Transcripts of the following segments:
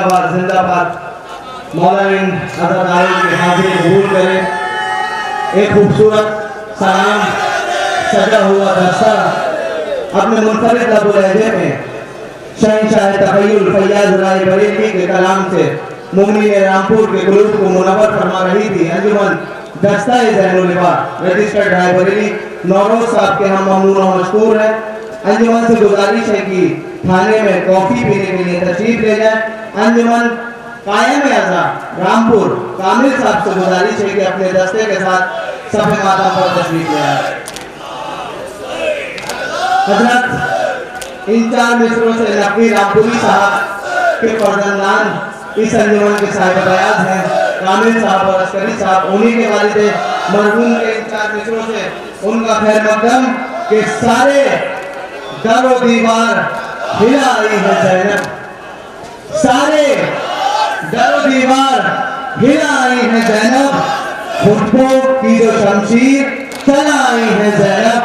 जिंदाबाद जिंदाबाद। मौलाना अदाकारों की हाजिरी कबूल करें। एक खूबसूरत सलाम सजा हुआ दस्ता अपने मुनफरिद लबो लहजे में शहंशाह तखय्युल फैयाज राय बरेली के कलाम से मुमिनीन रामपुर के कुलूब को मुनव्वर फरमा रही थी। अंजुमन दस्ता ज़ैनुल-लिबा रजिस्टर्ड राय बरेली नौरोज साहब के हम ममनून और मशकूर हैं। अंजुमन से गुजारिश है कि थाने में कॉफी पीने के लिए तशरीफ ले जाए। अंजुमन कायम अज़ा रामपुर कामिल साहब से गुजारिश है कि अपने दस्ते के साथ सफ़े माता पर तशरीफ ले आए। हजरत इन 4 मिसरों से नकवी रामपुरी साहब के फर्जंदान इस अंजुमन के साहिब बयात हैं। कामिल साहब और अस्करी साहब उन्हीं के वालिद मरहूम के इन 4 मिसरों से उनका खैर मकदम के सारे दरो दीवार हिला आई है ज़ैनब, सारे दरो दीवार हिला आई है ज़ैनब, खुटबों की जो शमशीर चला आई है ज़ैनब,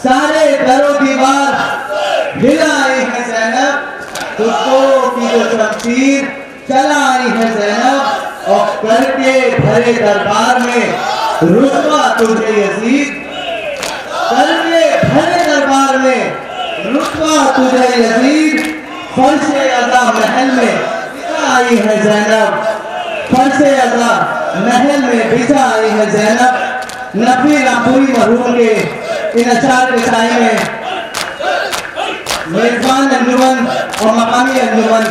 सारे दरो दीवार हिला आई है ज़ैनब, खुटबों की जो शमशीर चला आई है ज़ैनब, और करके भरे दरबार में रुतबा तुझे यजीद, करके भरे दरबार में रुतबा तुझे यजीद, फर्शे अज़ा महल में बिछा आई है ज़ैनब, फर्शे अज़ा महल में बिछा आई है ज़ैनब। नकवी रामपुरी मरहूम के इन अशार के साए में मेजबान अंजुमन और मकामी अंजुमन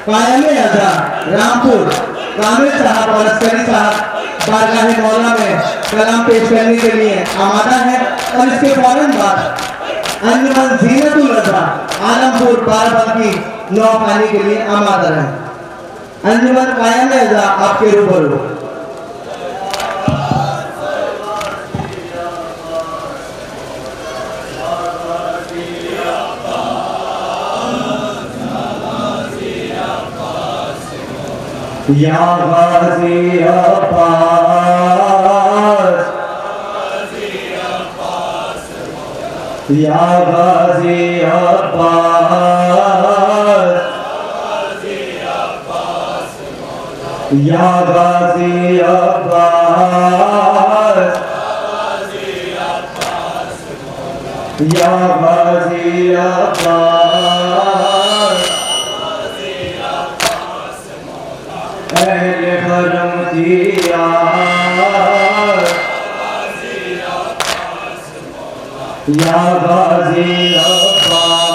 कायम अज़ा रामपुर कामिल साहब और अस्करी साहब बारगाह मौला में कलाम पेश करने के लिए आमादा है। और इसके फौरन बाद अंजुमन ज़ीनतुल रज़ा आलमपुर बाराबंकी नौखानी के लिए आमादा है। अंजुमन कायम अज़ा आपके रूबरू। या गाज़ी अब्बास, या गाज़ी अब्बास, या गाज़ी अब्बास, या गाज़ी अब्बास, अहले हरम दिया, या गाज़ी अब्बास,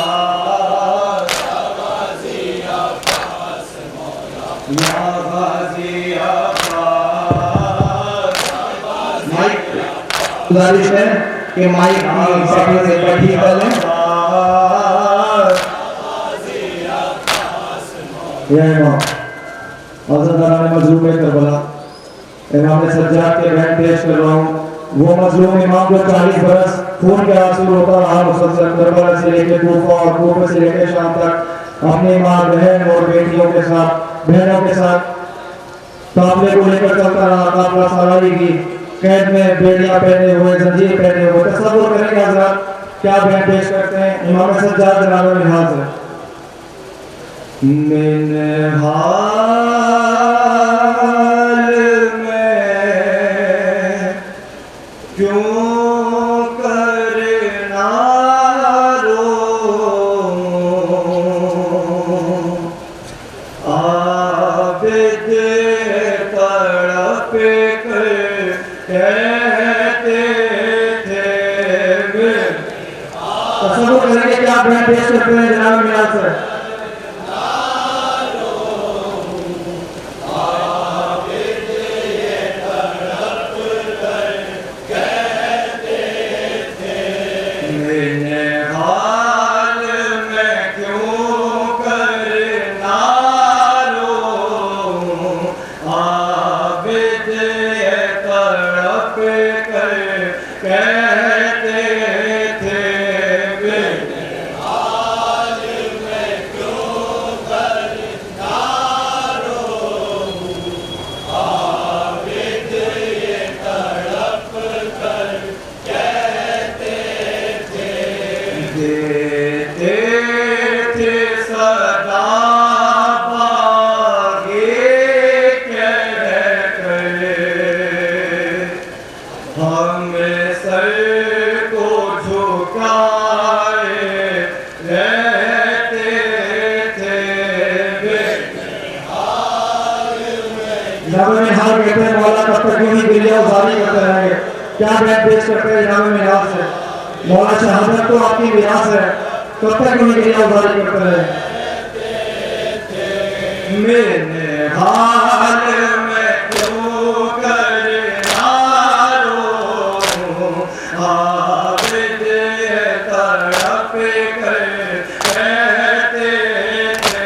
या गाज़ी अब्बास। माइक गुजारिश है कि माइक की सेटिंग से ठीक कर लें। मजलूम करबला इमाम सज्जाद के बयान पेश कर रहा हूँ। वो मजलूम इमाम जो 40 बरस खून के आंसू रोता रहा मुसलसल करबला से लेकर कूफा और कूफे से लेकर शाम तक अपनी माँ बहन और बेटियों के साथ बहनों के साथ काफले को लेकर चलता रहा। काफला सराई की कैद में बेड़ियां पहने हुए जंजीर पहने हुए। तसव्वुर करेंगे हज़रात क्या बयान पेश करते हैं इमाम सज्जाद जनाब लिहाज है। हाल में क्यों करना रो, आबिद तड़प कर कहते थे। तसव्वुर करेंगे क्या बयान पेश करते हैं जनाब लिहाज है। कहते थे जनाब मिन्हाज कहते हैं मौला कब तक यूं ही गिरिया उजारी करते रहेंगे, क्या बैठ बेच करते हैं जनाब मिन्हाज से, मौला शहादत तो आपकी विरासत है, कब तक यूं ही गिरिया उजारी करते रहेंगे। मेरे हाल में क्यों करना रो, आबिद तड़प कर कहते थे,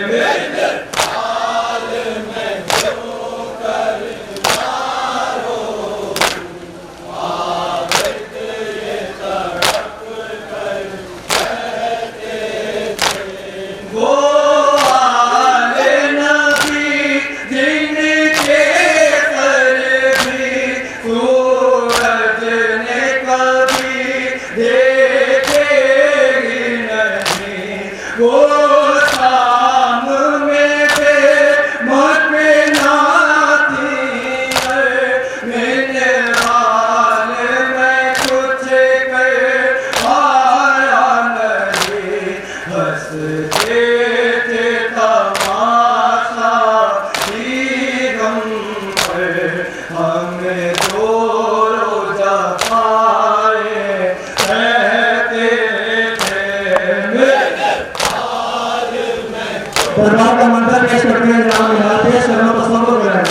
मेरे हाल में क्यों करना रो, आबिद तड़प कर कहते थे। वो दरबार का मंत्र पेश करते हैं जनाब मिन्हाज, पेश करना तसव्वुर करें।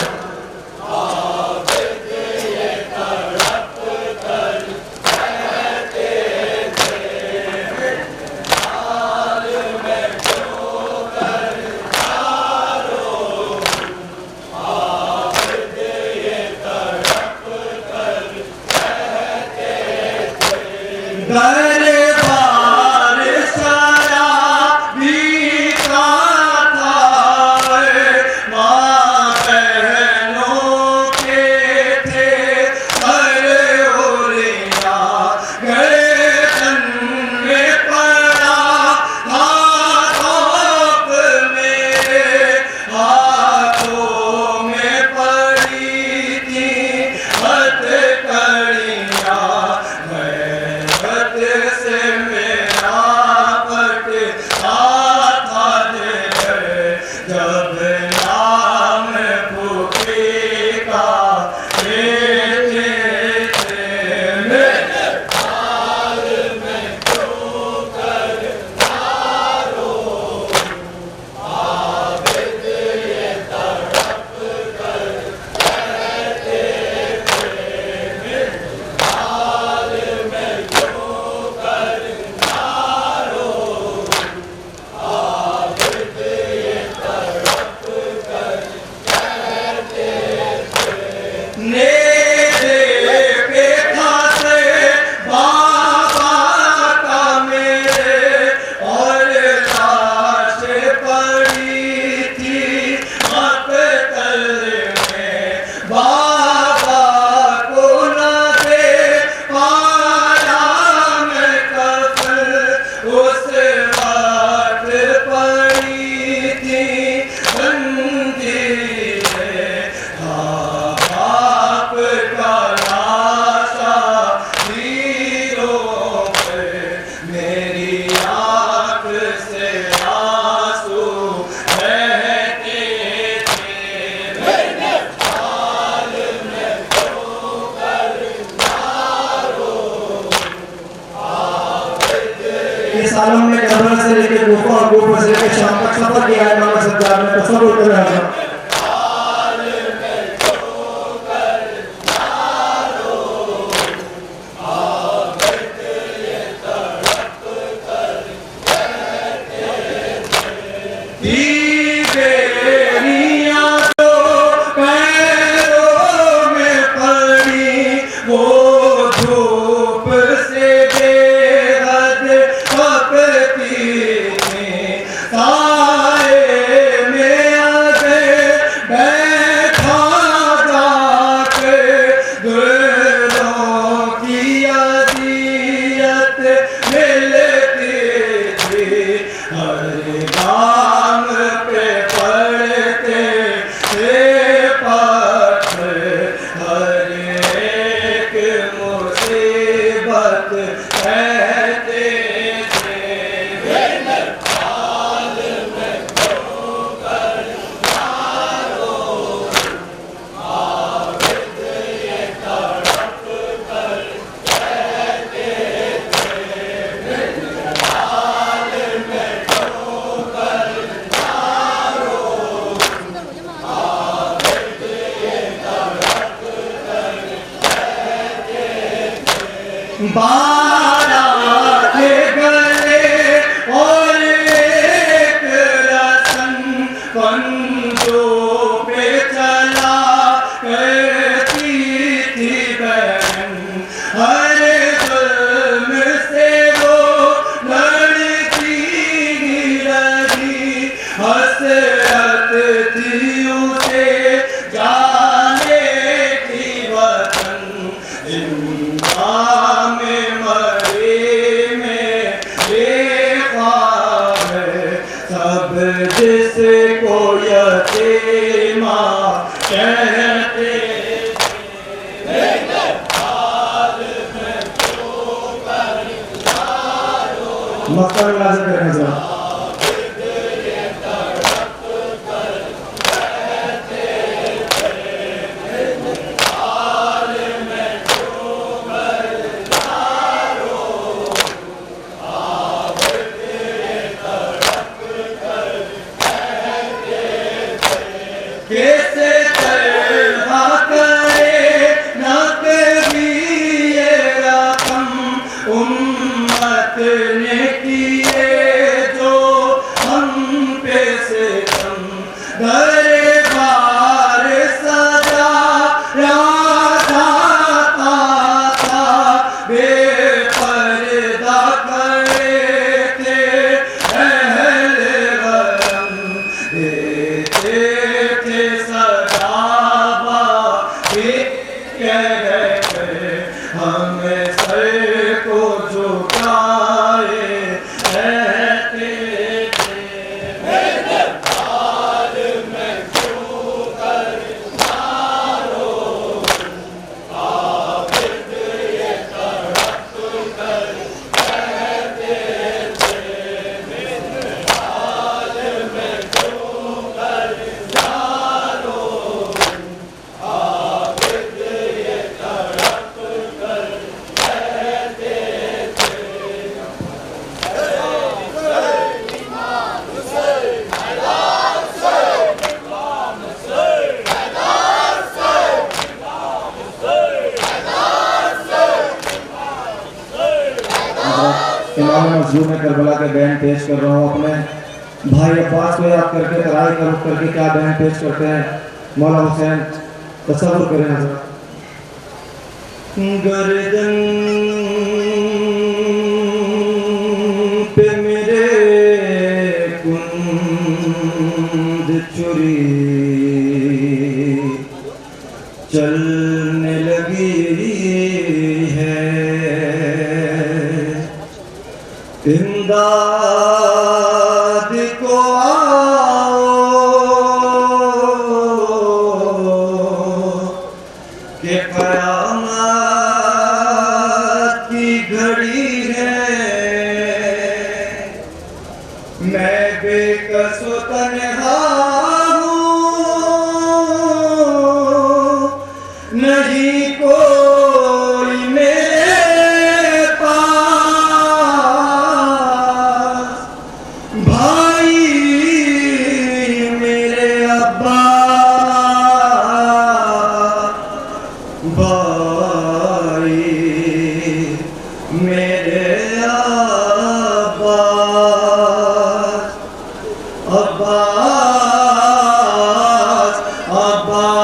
इस आलम में करबला से लेकर कूफा और कूफा से लेकर शाम तक सफर किया है इमाम सज्जाद ने, तसव्वुर कर रहा था। साए में आ गए बारात के गले और एक रतन पंजों पे चला करती थी बहन, हर जुल्म से वो लड़ती रही, हसरत थी उसे जाने की वतन, जिंदा में मरे में बेख्वार है सब, जिसको यतीमा कहते। मक्का में लाज़िम करना जरा। कैसे तरहा करे न कभी ये रकम, उम्मत ने किए जो हम पे से कम, दरबार सजाया जाता था, बेपर्दा करे थे अहले गरम, देते थे सदाबा कह गए हम सर को झुकाए रहते थे। इमाम मज़लूम में करबला के बयान पेश कर रहा हूँ। अपने भाई अब्बास को याद करके तराई का रुख करके क्या बयान पेश करते हैं मौला हुसैन, तसव्वुर करें हज़रत। गर्दन पे मेरे कुंद चुरी चलने लगी है, इमदाद को आओ कि क़यामत की घड़ी है, मैं बेकस व तन्हा हूँ, नहीं कोई मेरे पास, भाई मेरे अब्बा, भाई मेरे अब्बास, अब्बास अब्बास,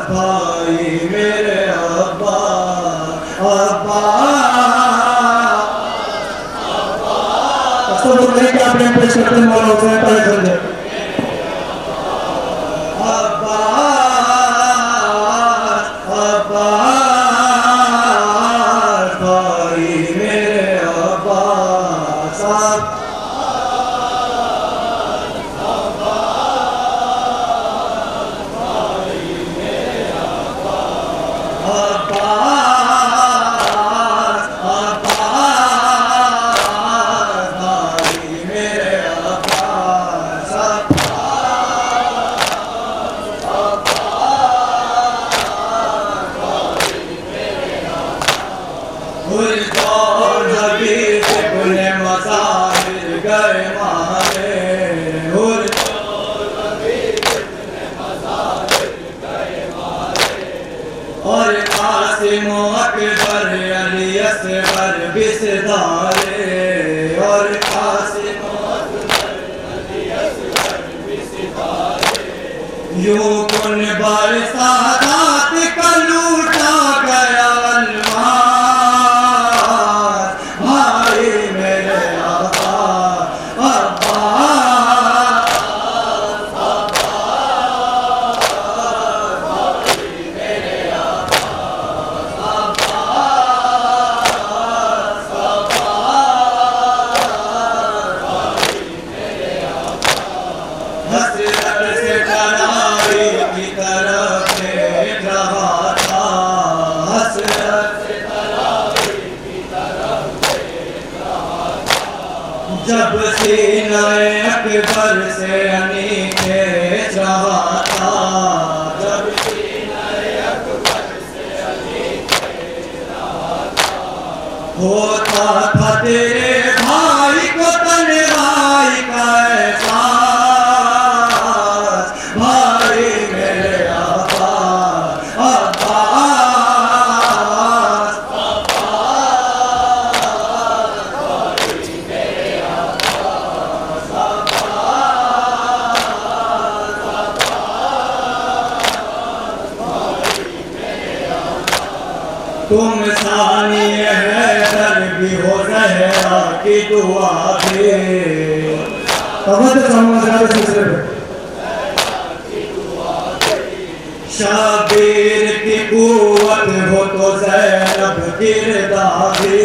भाई मेरे अब्बास, अब्बास। तो बोल रहे कि आप यहाँ पेश करते हैं मौला हुसैन पहले समझे। अब्बास अब्बास, भाई मेरे अब्बास, अब्बास अब्बास, भाई मेरे अब्बास। कासिम अकबर अली असगर बिसदारे और कासिम यूं कुन बरसात का लूटा गया अलमास भाई मेरे जब सीनाए अकबर से अनी खेच रहा था, जब सीनाए अकबर से अनी खेच रहा था, होता था तेरे भाई को तन्हाई का एहसास भाई मेरे तुम सानिए हैदर भी हो ज़हरा की दुआ दे शबीर की कुव्वत हो तो ज़ैनब किरदारी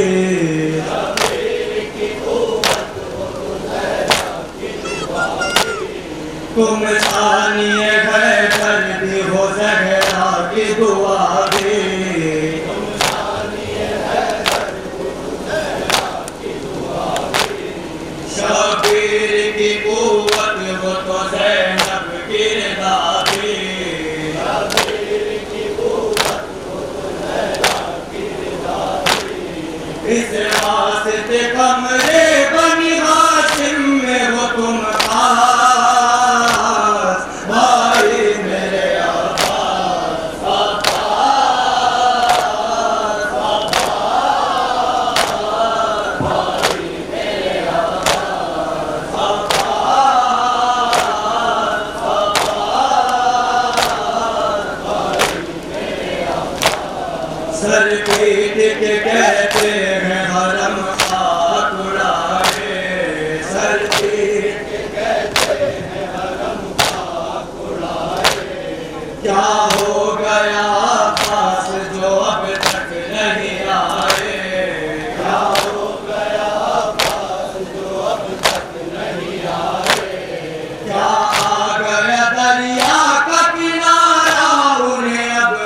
तुम सानिए हैदर भी हो ज़हरा की दुआ दे शबीर की कुव्वत हो तो ज़ैनब किरदारी इस वास्ते कमरे बनी हाशिम में हो तुम खास भाई मेरे सर पीट के कहते हैं हरम खाक उड़ाए सर पीट के कहते हैं हरम खाक उड़ाए क्या हो गया पास जो अब तक नहीं आए क्या हो गया पास जो अब तक नहीं आए क्या आ गया दरिया का किनारा उन्हें अब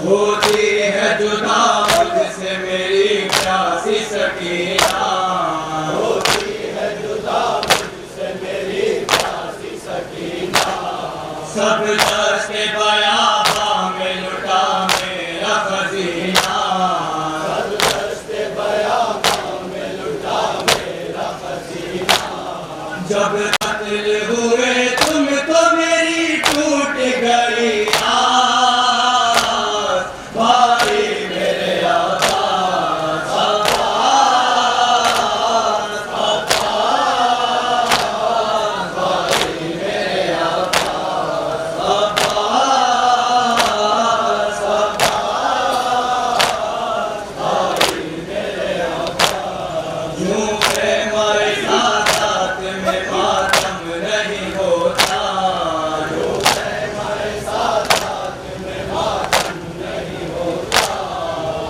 होती है जुदा मुझसे मेरी प्यासी सकीना होती है जुदा मुझसे मेरी प्यासी सकीना सब दस्ते बयाबा में लुटा मेरा खजीना सब दस्ते बयाबा में लुटा मेरा खजीना जब कत्ल हुए तुम तो मेरी टूट गई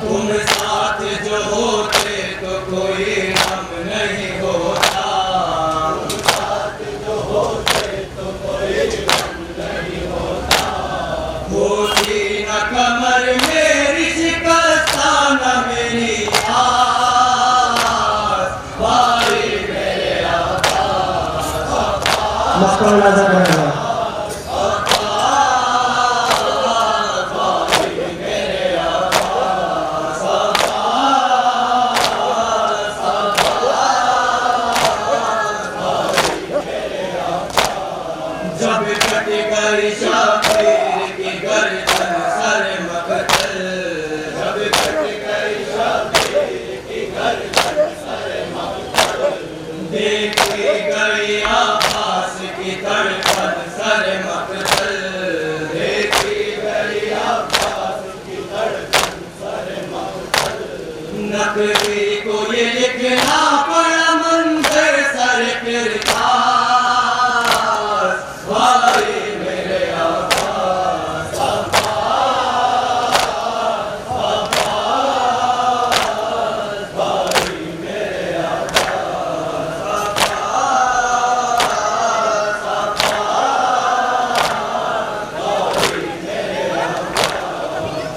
तुम साथ जो होते तो कोई गम नहीं होता तुम साथ जो होते तो कोई गम नहीं होता होती न कमर मेरी शिकस्ता न मेरी आस भाई मेरे आका आपका मुलाजा करेगा। जब कट गई शातिर की गर्दन सर मकतल, जब कट गई शातिर की गर्दन सर मकतल, देखी गई आकाश की धड़कन सर मकतल, देखी गई आकाश की धड़कन सर मकतल। नकवी को ये लिखना पड़ा मंजर सर किरदार,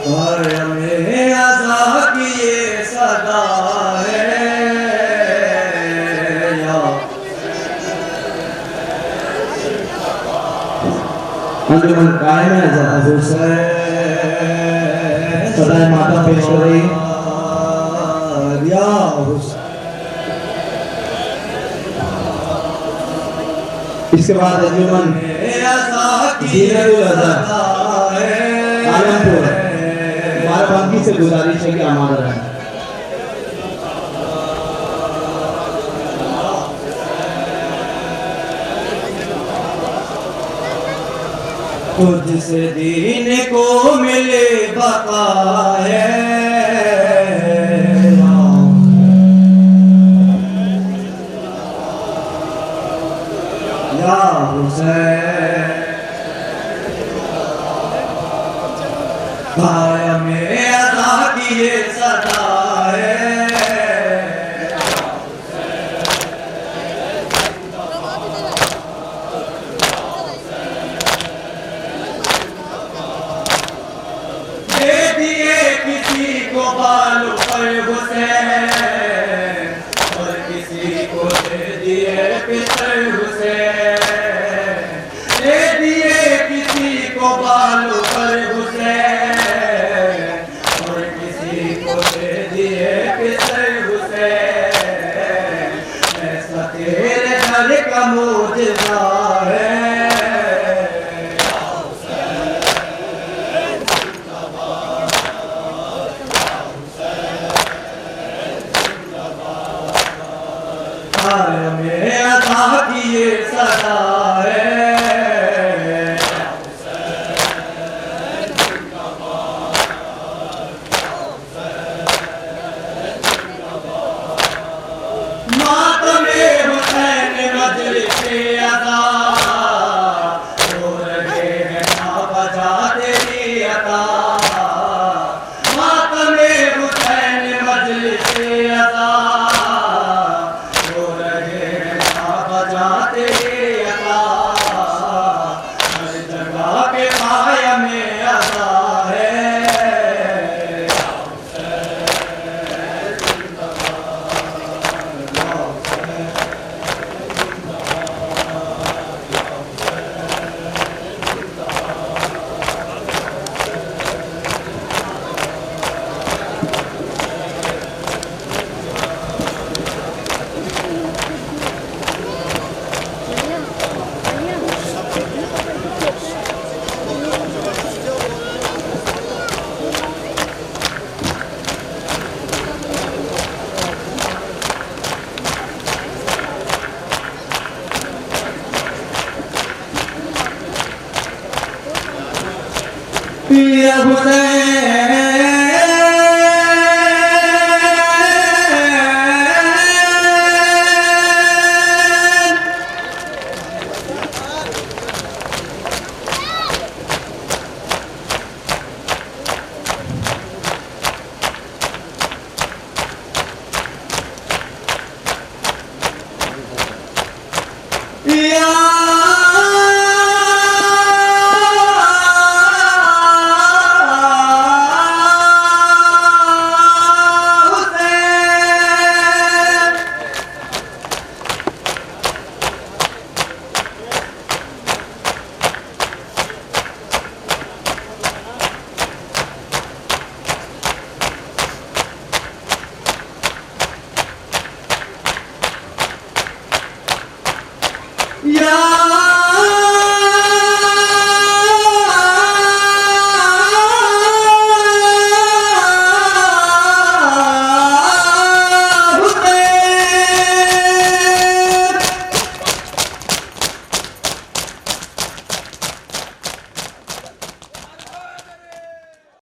और हमें अज़ा की ये सदा है या अंजुमन कायम है हुसैन सदाए माता पेश कर रही या हुसैन। इसके बाद अंजुमन जीनतुल अज़ा आलमपुर बाराबंकी से गुजारिश है कि आमादा रहें। तुझसे दीन को मिले बका है या हुसैन। भाया में अदा की ये सदा है किसी को बालू पर हुसैन और किसी को दे दिए पितर हुसैन, दे दिए किसी को बालू पर हुसैन और किसी को दे दिए पितर हुसैन। ऐसा तेरे घर का मोजज़ा है में अदा की ये सदा है मातमे हुसैन मजलिसे अदा रो रहे हैं ना बजा तेरी अदा। मातमे हुसैन मजलिसे अदा जाते अदा, हर जगह के पाया में अदा है पिया हुसैन पिया या